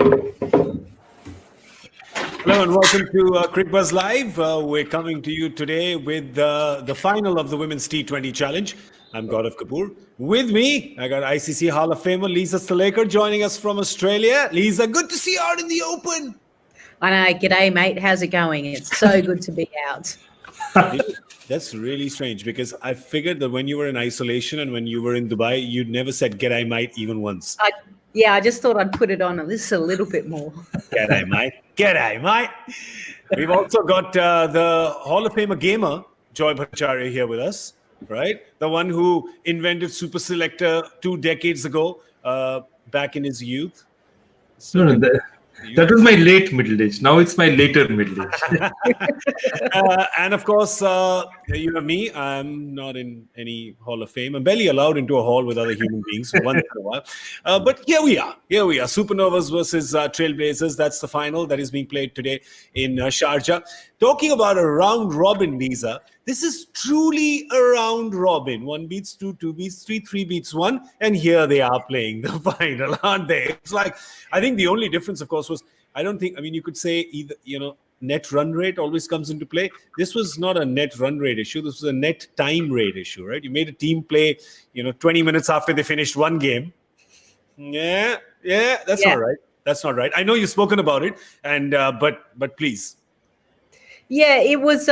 Hello and welcome to Cricbuzz Live. We're coming to you today with the final of the Women's T20 Challenge. I'm Gaurav Kapoor. With me, I got ICC Hall of Famer Lisa Sthalekar joining us from Australia. Lisa, good to see you out in the open. I know. G'day, mate. How's it going? It's so good to be out. That's really strange because I figured that when you were in isolation and when you were in Dubai, you'd never said "G'day, mate" even once. I just thought I'd put it on just a little bit more. G'day, mate. G'day, mate. We've also got the Hall of Famer gamer, Joy Bhattacharya, here with us, right? The one who invented Super Selector 2 decades ago, back in his youth. So that was my late middle age. Now it's my later middle age. And of course, you know me, I'm not in any Hall of Fame. I'm barely allowed into a hall with other human beings once in a while. But here we are. Supernovas versus Trailblazers. That's the final that is being played today in Sharjah. Talking about a round robin, Lisa, this is truly a round robin. 1 beats 2, 2 beats 3, 3 beats 1. And here they are playing the final, aren't they? It's like, I think the only difference, of course, was, you could say either, net run rate always comes into play. This was not a net run rate issue. This was a net time rate issue, right? You made a team play, 20 minutes after they finished one game. Yeah, that's not right. That's not right. I know you've spoken about it, and but please. Yeah, it was.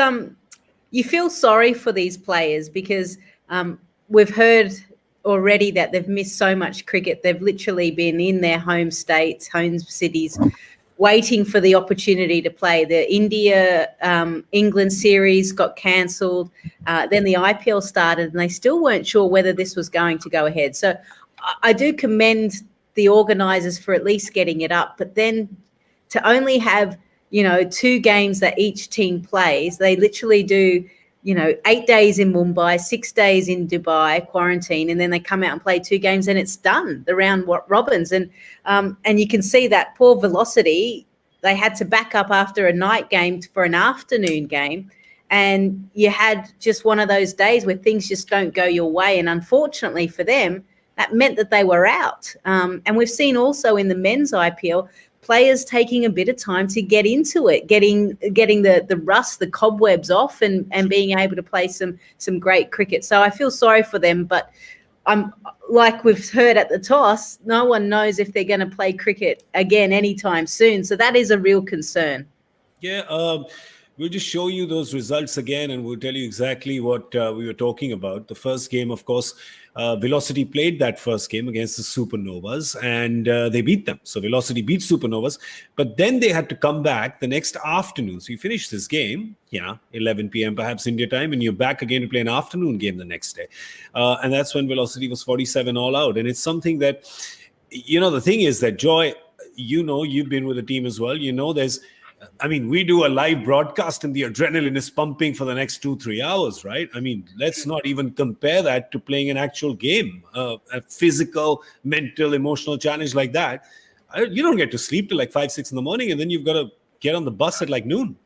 You feel sorry for these players because we've heard already that they've missed so much cricket. They've literally been in their home states, home cities, waiting for the opportunity to play. The India-England series got cancelled. Then the IPL started and they still weren't sure whether this was going to go ahead. So I do commend the organisers for at least getting it up. But then to only have, 2 games that each team plays, they literally do, 8 days in Mumbai, 6 days in Dubai, quarantine, and then they come out and play 2 games and it's done, the round robins. And you can see that poor Velocity, they had to back up after a night game for an afternoon game. And you had just one of those days where things just don't go your way. And unfortunately for them, that meant that they were out. And we've seen also in the men's IPL, players taking a bit of time to get into it, getting the rust, the cobwebs off and being able to play some great cricket. So I feel sorry for them, but like we've heard at the toss, no one knows if they're going to play cricket again anytime soon. So that is a real concern. Yeah, we'll just show you those results again and we'll tell you exactly what we were talking about. The first game, of course, Velocity played that first game against the Supernovas and they beat them. So Velocity beat Supernovas, but then they had to come back the next afternoon. So you finish this game, 11 p.m. perhaps India time, and you're back again to play an afternoon game the next day. And that's when Velocity was 47 all out. And it's something that, the thing is that, Joy, you've been with the team as well. We do a live broadcast and the adrenaline is pumping for the next 2-3 hours, right? Let's not even compare that to playing an actual game, a physical, mental, emotional challenge like that. You don't get to sleep till like 5-6 in the morning and then you've got to get on the bus at like noon.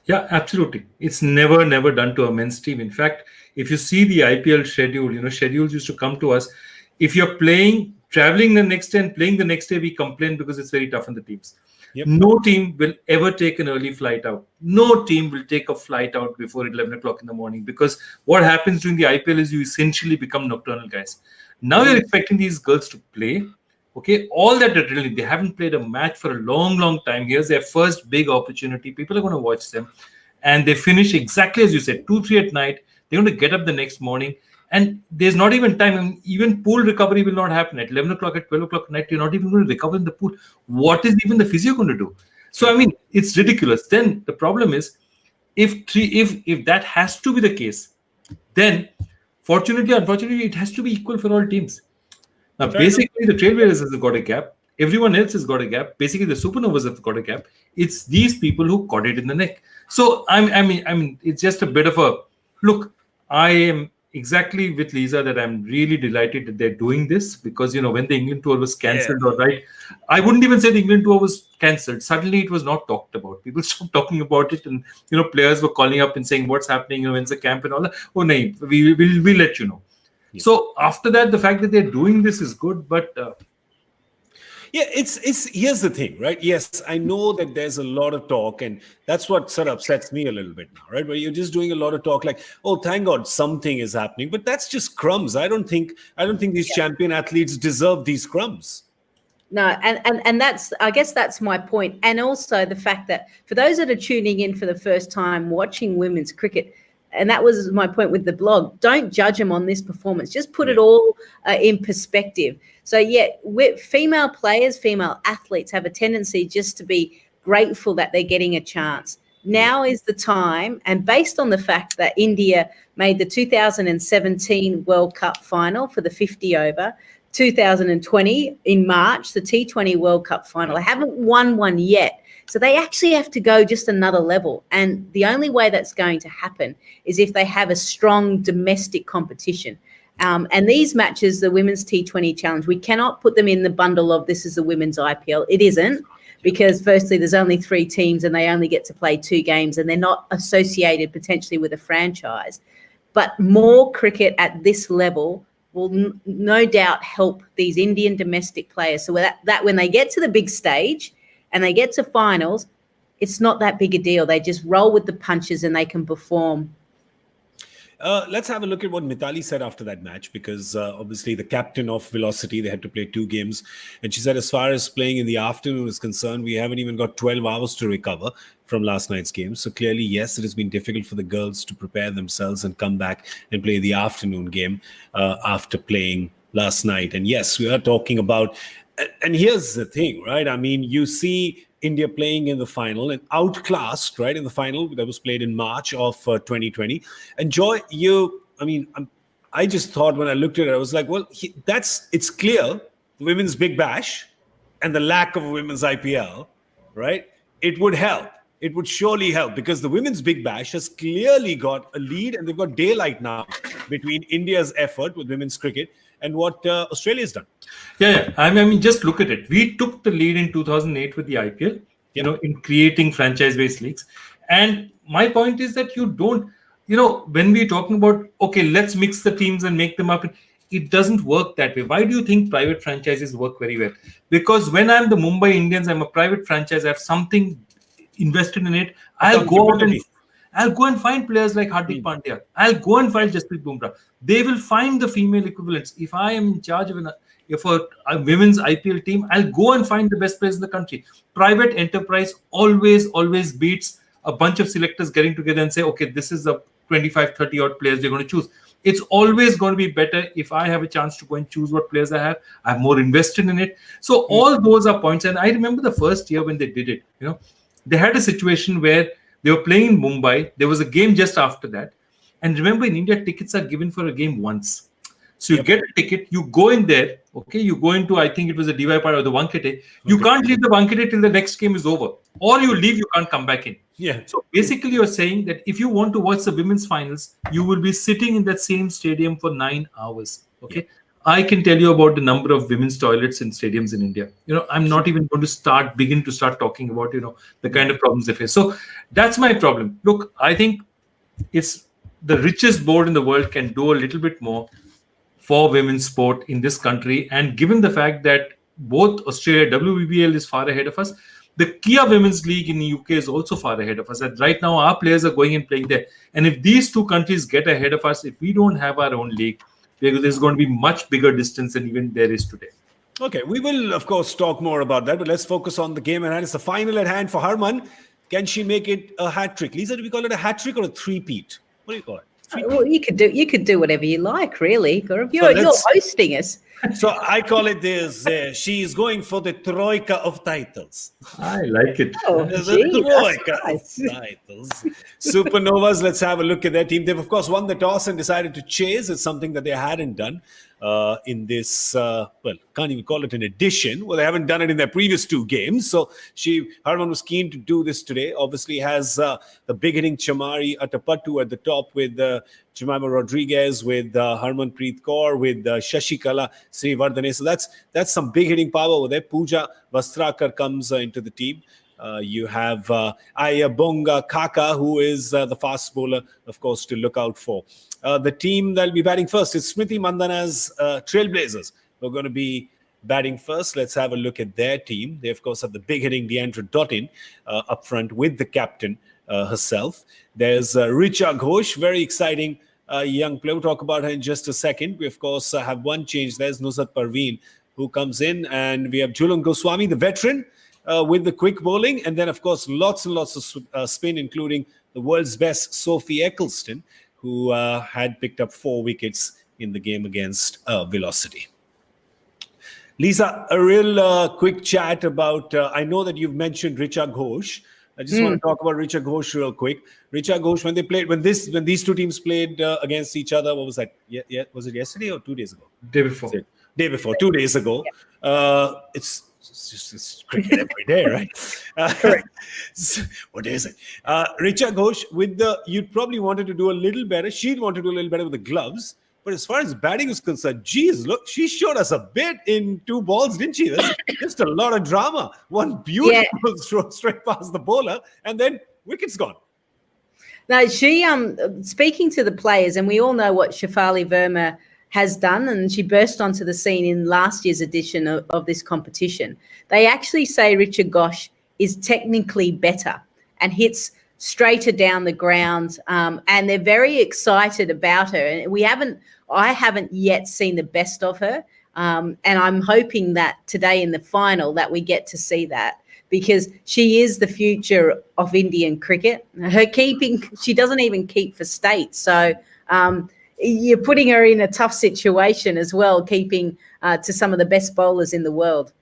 Yeah, absolutely. It's never done to a men's team. In fact, if you see the IPL schedule, schedules used to come to us. If you're traveling the next day and playing the next day, we complain because it's very tough on the teams. Yep. No team will ever take an early flight out. No team will take a flight out before 11 o'clock in the morning because what happens during the IPL is you essentially become nocturnal guys. Now you're expecting these girls to play. Okay, all that adrenaline. They haven't played a match for a long, long time. Here's their first big opportunity. People are going to watch them. And they finish exactly as you said, 2-3 at night. They're going to get up the next morning. And there's not even time. Even pool recovery will not happen. At 11 o'clock, at 12 o'clock at night, you're not even going to recover in the pool. What is even the physio going to do? So, it's ridiculous. Then the problem is, if that has to be the case, then fortunately, unfortunately, it has to be equal for all teams. Now, basically, the Trailblazers has got a gap. Everyone else has got a gap. Basically, the Supernovas have got a gap. It's these people who caught it in the neck. So, it's just a bit of a look. I am exactly with Lisa that I'm really delighted that they're doing this because, when the England tour was cancelled, I wouldn't even say the England tour was cancelled. Suddenly it was not talked about. People stopped talking about it and, players were calling up and saying, what's happening, when's the camp and all that. Oh, no, we'll let you know. Yeah. So after that, the fact that they're doing this is good, but Yeah, it's here's the thing, right? Yes, I know that there's a lot of talk, and that's what sort of upsets me a little bit now, right? Where you're just doing a lot of talk, like, oh, thank God something is happening, but that's just crumbs. I don't think these champion athletes deserve these crumbs. No, and that's, I guess that's my point. And also the fact that for those that are tuning in for the first time watching women's cricket, and that was my point with the blog, don't judge them on this performance. Just put it all in perspective. So, yeah, female players, female athletes have a tendency just to be grateful that they're getting a chance. Now is the time, and based on the fact that India made the 2017 World Cup final for the 50 over, 2020 in March, the T20 World Cup final. They haven't won one yet. So they actually have to go just another level. And the only way that's going to happen is if they have a strong domestic competition. And these matches, the Women's T20 Challenge, we cannot put them in the bundle of this is the Women's IPL. It isn't, because firstly, there's only 3 teams and they only get to play 2 games and they're not associated potentially with a franchise. But more cricket at this level will no doubt help these Indian domestic players. So that when they get to the big stage and they get to finals, it's not that big a deal. They just roll with the punches and they can perform. Let's have a look at what Mithali said after that match, because obviously the captain of Velocity, they had to play 2 games. And she said, as far as playing in the afternoon is concerned, we haven't even got 12 hours to recover from last night's game. So clearly, yes, it has been difficult for the girls to prepare themselves and come back and play the afternoon game after playing last night. And yes, we are talking about, and here's the thing, right? I mean, you see India playing in the final and outclassed, right, in the final that was played in March of 2020. And Joy, I just thought when I looked at it, I was like, well, it's clear, the Women's Big Bash and the lack of a Women's IPL, right? It would help. It would surely help, because the Women's Big Bash has clearly got a lead and they've got daylight now between India's effort with women's cricket and what Australia's done. Yeah. I mean, just look at it. We took the lead in 2008 with the IPL, in creating franchise-based leagues. And my point is that you don't, when we're talking about, okay, let's mix the teams and make them up, it doesn't work that way. Why do you think private franchises work very well? Because when I'm the Mumbai Indians, I'm a private franchise, I have something invested in it. I'll go and find players like Hardik Pandya. I'll go and find Jasprit Bumrah. They will find the female equivalents. If I am in charge of a women's IPL team, I'll go and find the best players in the country. Private enterprise always beats a bunch of selectors getting together and say, okay, this is the 25, 30 odd players we're going to choose. It's always going to be better if I have a chance to go and choose what players I have. I'm more invested in it. So all those are points. And I remember the first year when they did it, they had a situation where they were playing in Mumbai. There was a game just after that. And remember, in India, tickets are given for a game once. So you get a ticket, you go in there, okay, you go into, I think it was a DY part or the Wankhede. You can't leave the Wankhede till the next game is over. Or you leave, you can't come back in. Yeah. So basically you're saying that if you want to watch the women's finals, you will be sitting in that same stadium for 9 hours. Okay. Yeah. I can tell you about the number of women's toilets in stadiums in India. I'm not even going to begin to start talking about, the kind of problems they face. So that's my problem. Look, I think it's the richest board in the world can do a little bit more for women's sport in this country. And given the fact that both Australia, WBBL is far ahead of us, the Kia Women's League in the UK is also far ahead of us. And right now, our players are going and playing there. And if these 2 countries get ahead of us, if we don't have our own league, there's going to be much bigger distance than even there is today. Okay, we will, of course, talk more about that, but let's focus on the game at hand. It's the final at hand for Harman. Can she make it a hat-trick? Lisa, do we call it a hat-trick or a three-peat? What do you call it? Well, you could do whatever you like, really. Gaurav. You're hosting us. So I call it this. She is going for the troika of titles. I like it. Oh, the troika of titles. Supernovas, let's have a look at their team. They've, of course, won the toss and decided to chase. It's something that they hadn't done in this, can't even call it an addition. Well, they haven't done it in their previous 2 games. So Harman was keen to do this today. Obviously has the big-hitting Chamari Atapattu at the top with Jemima Rodriguez, with Harmanpreet Kaur, with Shashikala Srivardhane. So that's some big-hitting power over there. Pooja Vastrakar comes into the team. You have Ayabonga Kaka, who is the fast bowler, of course, to look out for. The team that will be batting first is Smriti Mandhana's Trailblazers. We're going to be batting first. Let's have a look at their team. They, of course, have the big-hitting Deandra Dottin up front with the captain herself. There's Richa Ghosh, very exciting young player. We'll talk about her in just a second. We, of course, have one change. There's Nusrat Parveen, who comes in, and we have Jhulan Goswami, the veteran, with the quick bowling, and then, of course, lots and lots of spin, including the world's best Sophie Eccleston, who had picked up 4 wickets in the game against Velocity. Lisa, a real quick chat about, I know that you've mentioned Richa Ghosh. I just want to talk about Richa Ghosh real quick. Richa Ghosh, when these two teams played against each other, what was that? Yeah, was it yesterday or 2 days ago? Day before. Day before, 2 days ago. It's just cricket every day, right? Correct. What is it? Richa Ghosh, you'd probably wanted to do a little better. She'd want to do a little better with the gloves. But as far as batting is concerned, geez, look, she showed us a bit in 2 balls, didn't she? That's just a lot of drama. One beautiful throw straight past the bowler, and then wicket's gone. No, she speaking to the players, and we all know what Shefali Verma has done, and she burst onto the scene in last year's edition of this competition. They actually say Richa Ghosh is technically better and hits straighter down the ground, and they're very excited about her. And I haven't yet seen the best of her, and I'm hoping that today in the final that we get to see that, because she is the future of Indian cricket. Her keeping, she doesn't even keep for state, so you're putting her in a tough situation as well, keeping to some of the best bowlers in the world.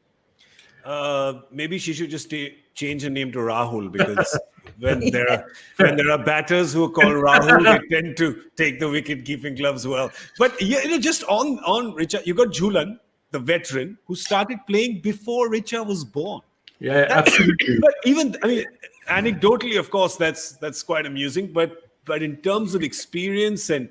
Maybe she should just change her name to Rahul, because when there are batters who are called Rahul, they tend to take the wicket-keeping gloves well. But just on Richa, you got Jhulan, the veteran, who started playing before Richa was born. Yeah, absolutely. But anecdotally, of course, that's quite amusing. But in terms of experience and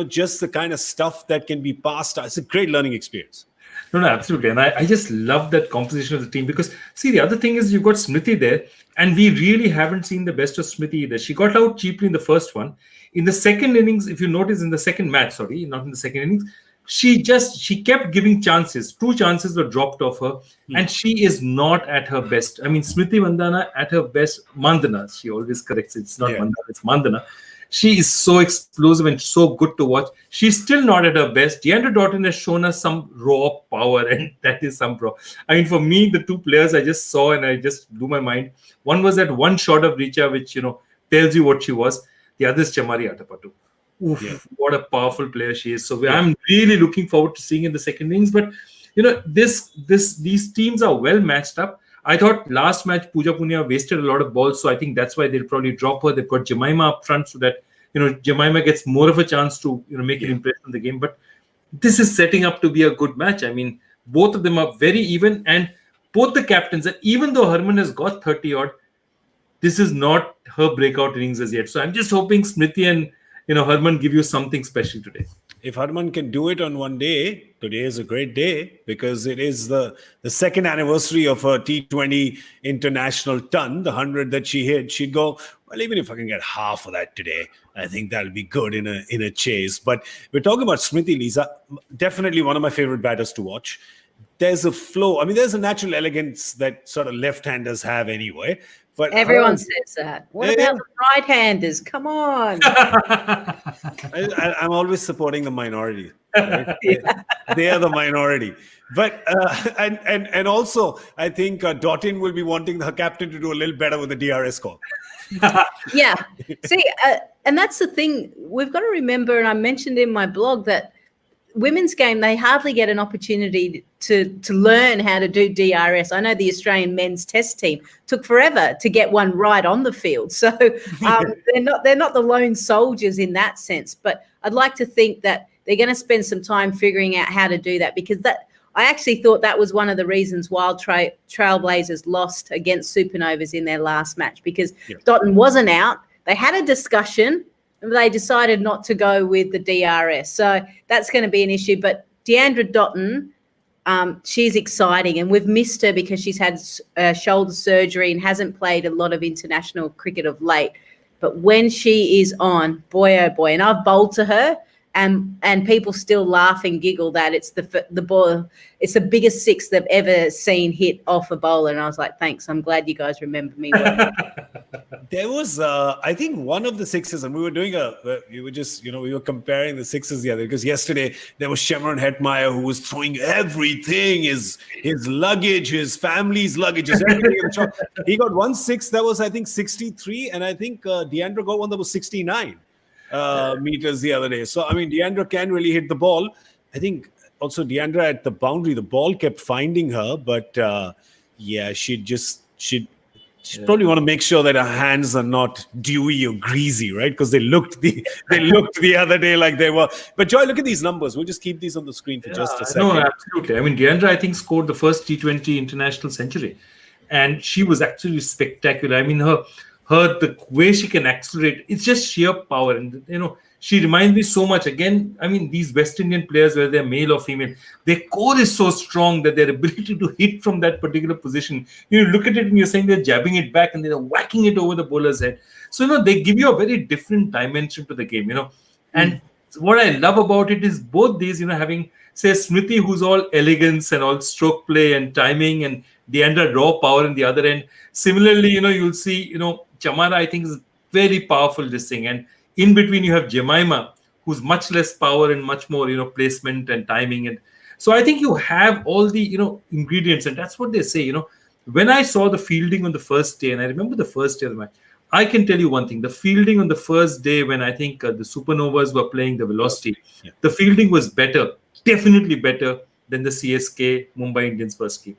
just the kind of stuff that can be passed, it's a great learning experience. No, absolutely. And I just love that composition of the team, because, see, the other thing is you've got Smriti there, and we really haven't seen the best of Smriti either. She got out cheaply in the first one. In the second innings, if you notice, in the second match, not in the second innings, she kept giving chances. 2 chances were dropped off her, and she is not at her best. I mean, Smriti Mandhana at her best, Mandhana, she always corrects it. It's not Mandhana, it's Mandhana. She is so explosive and so good to watch. She's still not at her best. Deandra Dottin has shown us some raw power, and that is some raw. I mean, for me, the 2 players I just saw and I just blew my mind. One was that one shot of Richa, which, tells you what she was. The other is Chamari Atapattu. Oof, what a powerful player she is. So I'm really looking forward to seeing in the second innings. But, these teams are well matched up. I thought last match Pooja Punia wasted a lot of balls, so I think that's why they'll probably drop her. They've got Jemima up front, so that Jemima gets more of a chance to make an impression in the game. But this is setting up to be a good match. I mean, both of them are very even, and both the captains, and even though Harman has got 30 odd, this is not her breakout innings as yet. So I'm just hoping Smriti and Harman give you something special today. If Harman can do it on one day, today is a great day, because it is the second anniversary of her T20 international ton, the 100 that she hit. She'd go, well, even if I can get half of that today, I think that'll be good in a chase. But we're talking about Smriti, Lisa, definitely one of my favorite batters to watch. There's a flow. I mean, there's a natural elegance that sort of left-handers have anyway. But everyone says that. What about the right-handers? Come on. I'm always supporting the minority. Right? They are the minority. But and also, I think Dottin will be wanting her captain to do a little better with the DRS call. Yeah. See, and that's the thing. We've got to remember, and I mentioned in my blog, that women's game, they hardly get an opportunity to learn how to do DRS. I know the Australian men's test team took forever to get one right on the field. So they're not the lone soldiers in that sense. But I'd like to think that they're going to spend some time figuring out how to do that, because I actually thought that was one of the reasons why Trailblazers lost against Supernovas in their last match, because Dottin wasn't out. They had a discussion, they decided not to go with the DRS. So that's going to be an issue. But Deandra Dottin, she's exciting, and we've missed her because she's had shoulder surgery and hasn't played a lot of international cricket of late. But when she is on, boy, oh boy, and I've bowled to her, and people still laugh and giggle that it's the ball, it's the biggest six they've ever seen hit off a bowler. And I was like, thanks, I'm glad you guys remember me well. There was, I think, one of the sixes, and we were doing we were comparing the sixes the other, because yesterday there was Shemron Hetmeyer, who was throwing everything, his luggage, his family's luggage, everything in the shot. He got 1 6 that was, I think, 63, and I think Deandra got one that was 69 meters the other day. So, I mean, Deandra can really hit the ball. I think also Deandra at the boundary, the ball kept finding her, but she'd probably want to make sure that her hands are not dewy or greasy, right? Because they looked the other day like they were. But Joy, look at these numbers. We'll just keep these on the screen for just a second. No, absolutely. I mean, Deandra, I think, scored the first T20 international century, and she was actually spectacular. I mean, the way she can accelerate, it's just sheer power. And, she reminds me so much. Again, I mean, these West Indian players, whether they're male or female, their core is so strong that their ability to hit from that particular position, you look at it and you're saying they're jabbing it back and they're whacking it over the bowler's head. So, they give you a very different dimension to the game, And what I love about it is both these, having, say, Smriti, who's all elegance and all stroke play and timing, and Deandra raw power in the other end. Similarly, you'll see, Chamara, I think, is very powerful, this thing. And in between, you have Jemima, who's much less power and much more, placement and timing. And so I think you have all the, ingredients. And that's what they say, When I saw the fielding on the first day, and I remember the first day of the match, I can tell you one thing. The fielding on the first day, when I think the Supernovas were playing the Velocity, the fielding was better, definitely better than the CSK Mumbai Indians first game.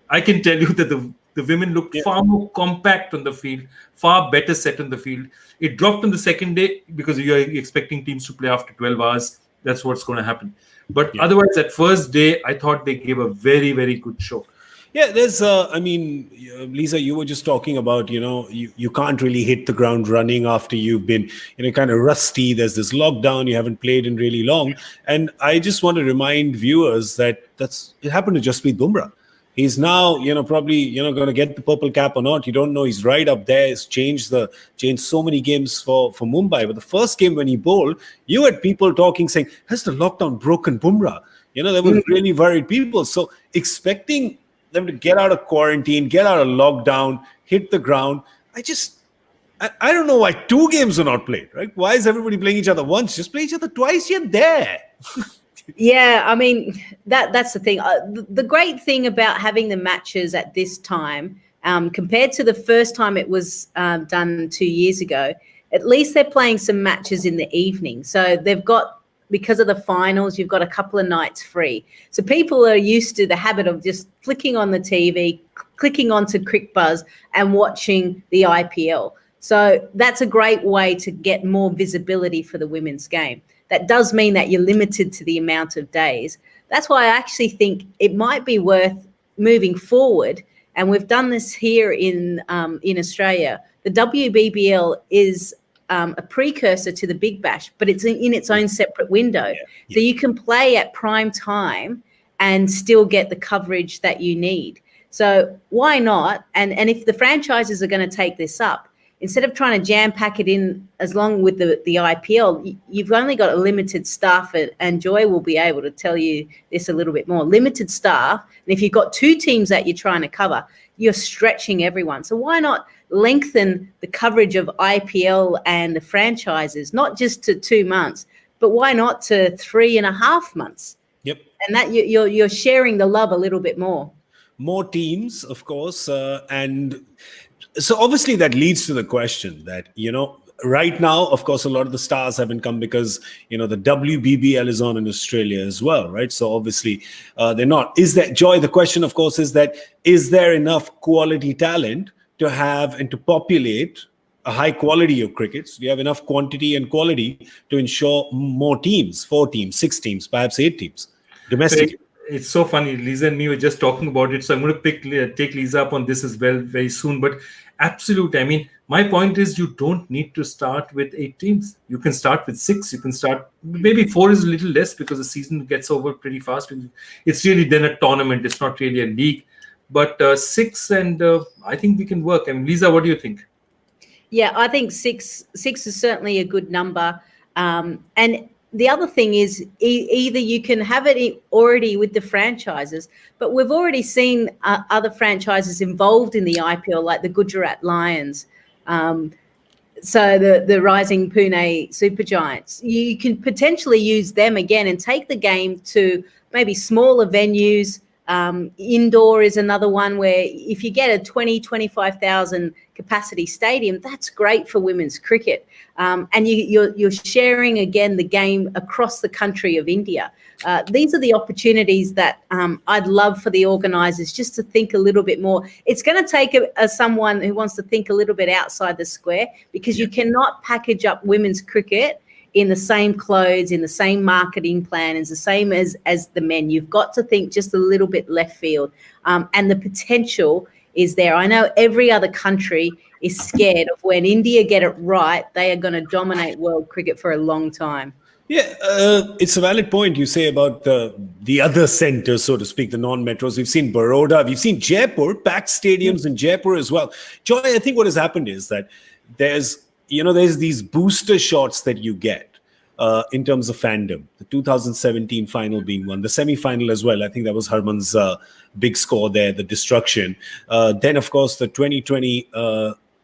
I can tell you that the women looked far more compact on the field, far better set on the field. It dropped on the second day because you're expecting teams to play after 12 hours. That's what's going to happen. But otherwise, that first day, I thought they gave a very, very good show. Yeah, there's, Lisa, you were just talking about, you can't really hit the ground running after you've been, kind of rusty. There's this lockdown. You haven't played in really long. And I just want to remind viewers that it happened to Jasprit Bumrah. He's now, probably, going to get the purple cap or not. You don't know. He's right up there. He's changed so many games for Mumbai. But the first game when he bowled, you had people talking, saying, has the lockdown broken Bumrah? There were really worried people. So expecting them to get out of quarantine, get out of lockdown, hit the ground. I don't know why 2 games were not played, right? Why is everybody playing each other once? Just play each other twice. You're there. Yeah, I mean, that's the thing. The great thing about having the matches at this time, compared to the first time it was done 2 years ago, at least they're playing some matches in the evening. So they've got, because of the finals, you've got a couple of nights free. So people are used to the habit of just flicking on the TV, clicking onto Cricbuzz and watching the IPL. So that's a great way to get more visibility for the women's game. That does mean that you're limited to the amount of days. That's why I actually think it might be worth moving forward. And we've done this here in Australia. The WBBL is a precursor to the Big Bash, but it's in its own separate window. Yeah. So you can play at prime time and still get the coverage that you need. So why not? And if the franchises are going to take this up, instead of trying to jam pack it in as long with the IPL, you've only got a limited staff, and Joy will be able to tell you this a little bit more. Limited staff, and if you've got 2 teams that you're trying to cover, you're stretching everyone. So why not lengthen the coverage of IPL and the franchises, not just to 2 months, but why not to 3.5 months? Yep. And that you're sharing the love a little bit more. More teams, of course, and so obviously that leads to the question that, right now, of course, a lot of the stars haven't come because, the WBBL is on in Australia as well, right? So obviously they're not. Joy, the question, of course, is there enough quality talent to have and to populate a high quality of cricket? So do you have enough quantity and quality to ensure more teams, 4 teams, 6 teams, perhaps 8 teams, domestically? It's so funny. Lisa and me were just talking about it. So I'm going to take Lisa up on this as well very soon. But absolutely, I mean, my point is you don't need to start with 8 teams. You can start with 6. You can start, maybe 4 is a little less because the season gets over pretty fast. It's really then a tournament. It's not really a league. But 6, and I think we can work. I mean, Lisa, what do you think? Yeah, I think 6 is certainly a good number. And the other thing is either you can have it already with the franchises, but we've already seen other franchises involved in the IPL, like the Gujarat Lions. So the rising Pune Supergiants, you can potentially use them again and take the game to maybe smaller venues. Indoor is another one where if you get a 20-25,000 capacity stadium, that's great for women's cricket. And you're sharing again the game across the country of India. These are the opportunities that I'd love for the organisers just to think a little bit more. It's going to take someone who wants to think a little bit outside the square, because you cannot package up women's cricket in the same clothes, in the same marketing plan, as the same as the men. You've got to think just a little bit left field. And the potential is there. I know every other country is scared of when India get it right, they are going to dominate world cricket for a long time. Yeah, it's a valid point you say about the other centers, so to speak, the non-metros. We've seen Baroda, we've seen Jaipur, packed stadiums in Jaipur as well. Joy, I think what has happened is that there's these booster shots that you get in terms of fandom. The 2017 final being one, the semi-final as well. I think that was Harman's big score there, the destruction. Then, of course, the 2020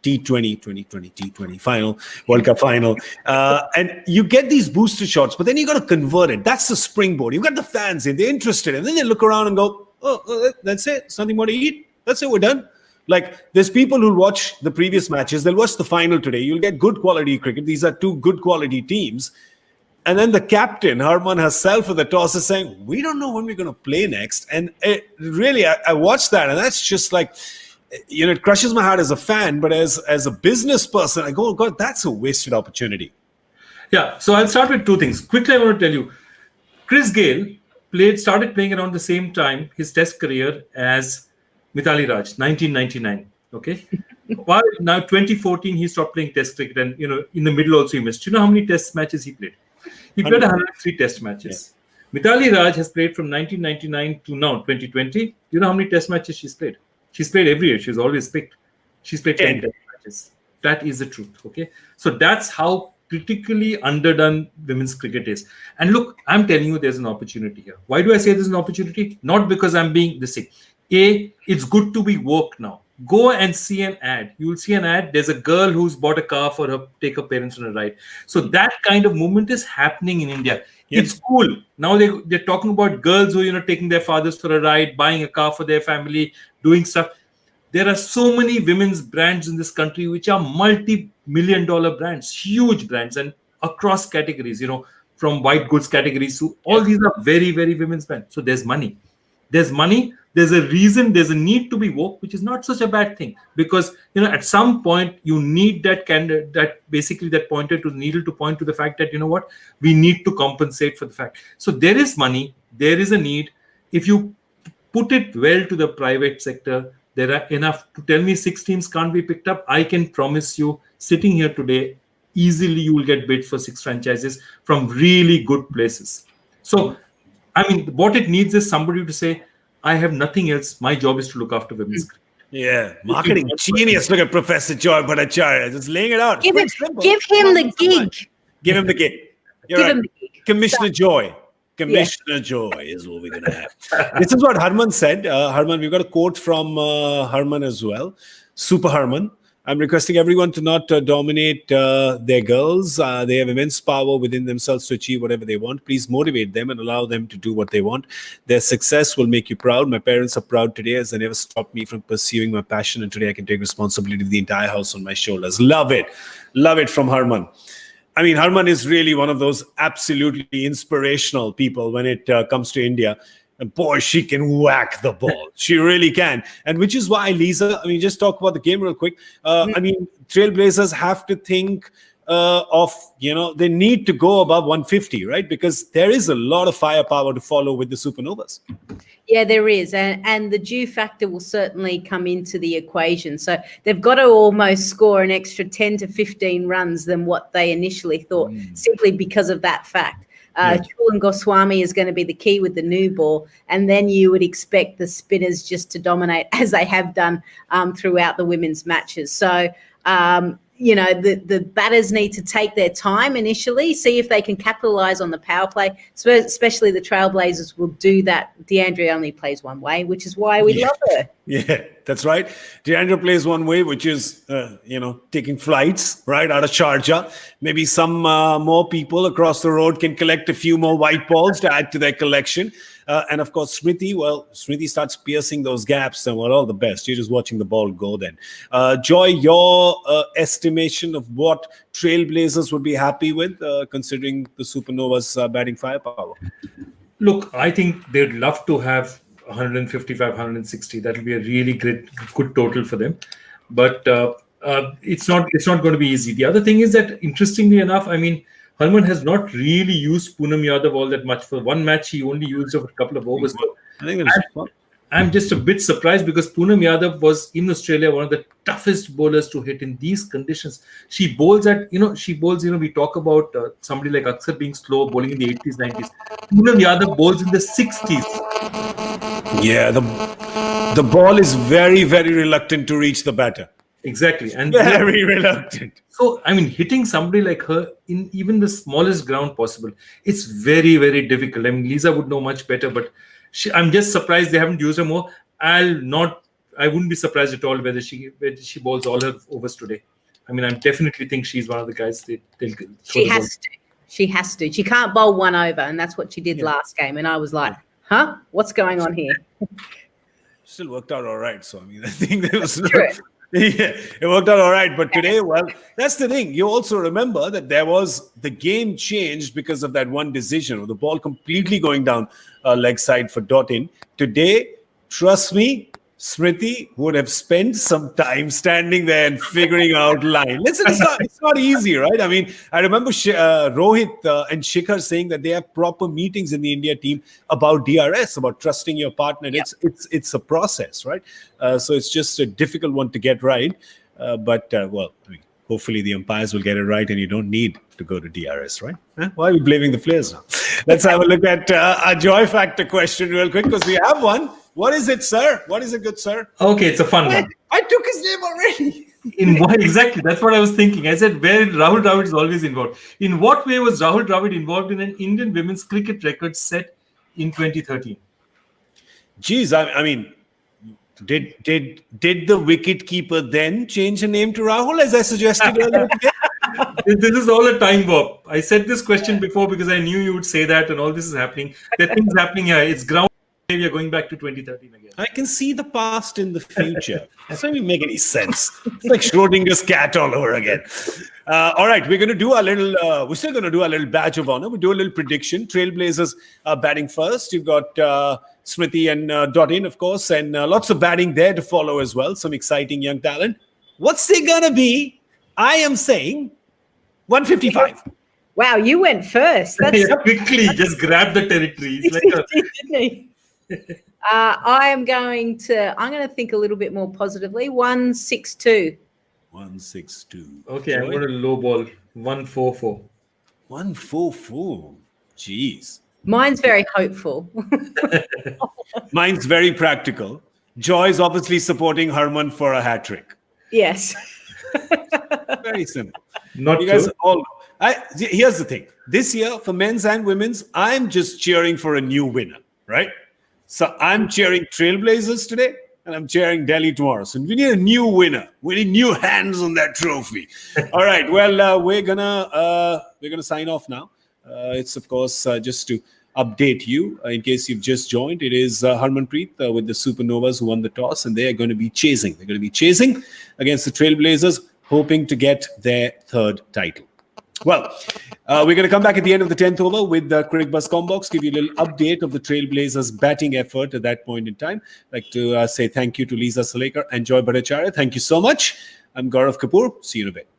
T20 final, World Cup final. And you get these booster shots, but then you got to convert it. That's the springboard. You've got the fans in, they're interested. And then they look around and go, oh, that's it. It's nothing more to eat. That's it. We're done. Like, there's people who watch the previous matches. They'll watch the final today. You'll get good quality cricket. These are two good quality teams. And then the captain, Harman herself, at the toss is saying, we don't know when we're going to play next. And really, I watched that, and that's just like, it crushes my heart as a fan, but as a business person, I go, oh God, that's a wasted opportunity. Yeah, so I'll start with two things. Quickly, I want to tell you, Chris Gale started playing around the same time, his test career, as Mithali Raj, 1999. Okay. While now 2014, he stopped playing test cricket, and in the middle also he missed. Do you know how many test matches he played? He played 103 test matches. Yeah. Mithali Raj has played from 1999 to now 2020. You know how many test matches she's played? She's played every year. She's always picked. She's played 10 test matches. That is the truth. Okay. So that's how critically underdone women's cricket is. And look, I'm telling you, there's an opportunity here. Why do I say there's an opportunity? Not because I'm being this thing. It's good to be woke now. Go and see an ad. You will see an ad. There's a girl who's bought a car for her, take her parents on a ride. So that kind of movement is happening in India. Yep. It's cool. Now they're talking about girls who are taking their fathers for a ride, buying a car for their family, doing stuff. There are so many women's brands in this country which are multi-million-dollar brands, huge brands, and across categories, from white goods categories to all these are very, very women's brands. So there's money. There's money. There's a reason, there's a need to be woke, which is not such a bad thing, because at some point you need that candidate, that pointer to the needle to point to the fact that we need to compensate for the fact. So there is money, there is a need. If you put it well to the private sector, there are enough to tell me 6 teams can't be picked up. I can promise you, sitting here today, easily you will get bids for 6 franchises from really good places. So, what it needs is somebody to say, I have nothing else. My job is to look after women's cricket. Yeah, marketing genius. Look at Professor Joy Bhattacharya, just laying it out. Give him the gig. Give him the gig. You're right. Commissioner Joy. Commissioner Joy is what we're going to have. This is what Harman said. Harman, we've got a quote from Harman as well. Super Harman. I'm requesting everyone to not dominate their girls. They have immense power within themselves to achieve whatever they want. Please motivate them and allow them to do what they want. Their success will make you proud. My parents are proud today as they never stopped me from pursuing my passion. And today I can take responsibility of the entire house on my shoulders. Love it. Love it from Harman. Harman is really one of those absolutely inspirational people when it comes to India. And boy, she can whack the ball. She really can. And which is why, Lisa, just talk about the game real quick. Trailblazers have to think they need to go above 150, right? Because there is a lot of firepower to follow with the Supernovas. Yeah, there is. And the due factor will certainly come into the equation. So they've got to almost score an extra 10 to 15 runs than what they initially thought, simply because of that fact. Chul and Goswami is going to be the key with the new ball, and then you would expect the spinners just to dominate as they have done throughout the women's matches. So the batters need to take their time initially, see if they can capitalize on the power play. Especially the Trailblazers will do that. DeAndre only plays one way, which is why we love her. Yeah, that's right. DeAndre plays one way, which is, taking flights right out of Sharjah. Maybe some more people across the road can collect a few more white balls to add to their collection. And of course, Smriti starts piercing those gaps, and we're all the best. You're just watching the ball go then. Joy, your estimation of what Trailblazers would be happy with, considering the Supernovas' batting firepower? Look, I think they'd love to have 155, 160. That will be a really good total for them. But it's not going to be easy. The other thing is that, interestingly enough, I mean, Harman has not really used Poonam Yadav all that much. For one match, he only used a couple of overs. I think that's fun. I'm just a bit surprised because Poonam Yadav was in Australia one of the toughest bowlers to hit in these conditions. She bowls we talk about somebody like Aksar being slow, bowling in the 80s, 90s. Poonam Yadav bowls in the 60s. Yeah, the ball is very, very reluctant to reach the batter. Exactly. And very reluctant. So, I mean, hitting somebody like her in even the smallest ground possible, it's very, very difficult. I mean, Lisa would know much better, but I'm just surprised they haven't used her more. I wouldn't be surprised at all whether she bowls all her overs today. I mean, I definitely think she's one of the guys they'll She has to. She has to. She can't bowl one over, and that's what she did last game. And I was like, huh? What's going on here? Still worked out all right. So, I mean, I think there was... Yeah, it worked out all right. But today, well, that's the thing. You also remember that the game changed because of that one decision, or the ball completely going down leg side for Dottin. Today, trust me, Smriti would have spent some time standing there and figuring out line. Listen, it's not easy, right? I mean, I remember Rohit and Shikhar saying that they have proper meetings in the India team about DRS, about trusting your partner. Yeah. It's a process, right? So it's just a difficult one to get right. But hopefully the umpires will get it right, and you don't need to go to DRS, right? Why are we blaming the players now? Let's have a look at a joy factor question real quick, because we have one. What is it, sir? What is it, good sir? Okay, it's a fun one. I took his name already. In what exactly? That's what I was thinking. I said, where Rahul Dravid is always involved. In what way was Rahul Dravid involved in an Indian women's cricket record set in 2013? Geez, I mean, did the wicket keeper then change her name to Rahul, as I suggested earlier today? This is all a time warp. I said this question before because I knew you would say that, and all this is happening. There are things happening here. It's ground. We are going back to 2013 again. I can see the past in the future. That doesn't even make any sense. It's like Schrodinger's cat all over again. All right, we're going to do our little. We're still going to do a little badge of honor. We do a little prediction. Trailblazers batting first. You've got Smriti and Dottin, of course, and lots of batting there to follow as well. Some exciting young talent. What's it going to be? I am saying 155. Wow, you went first. That's quickly just grab the territory. It's like didn't he? I'm going to think a little bit more positively. 162. 162. Okay, I'm going to low ball 144. 144. Jeez. Mine's very hopeful. Mine's very practical. Joy's obviously supporting Harman for a hat trick. Yes. Very simple. Not you guys all. Here's the thing. This year, for men's and women's, I'm just cheering for a new winner, right? So I'm cheering Trailblazers today, and I'm cheering Delhi tomorrow. So we need a new winner. We need new hands on that trophy. All right. Well, we're gonna sign off now. It's of course just to update you in case you've just joined. It is Harmanpreet with the Supernovas who won the toss, and they are going to be chasing. They're going to be chasing against the Trailblazers, hoping to get their third title. Well, we're going to come back at the end of the 10th over with the Cricbuzz Combox, give you a little update of the Trailblazers' batting effort at that point in time. I'd like to say thank you to Lisa Salekar and Joy Bhattacharya. Thank you so much. I'm Gaurav Kapoor. See you in a bit.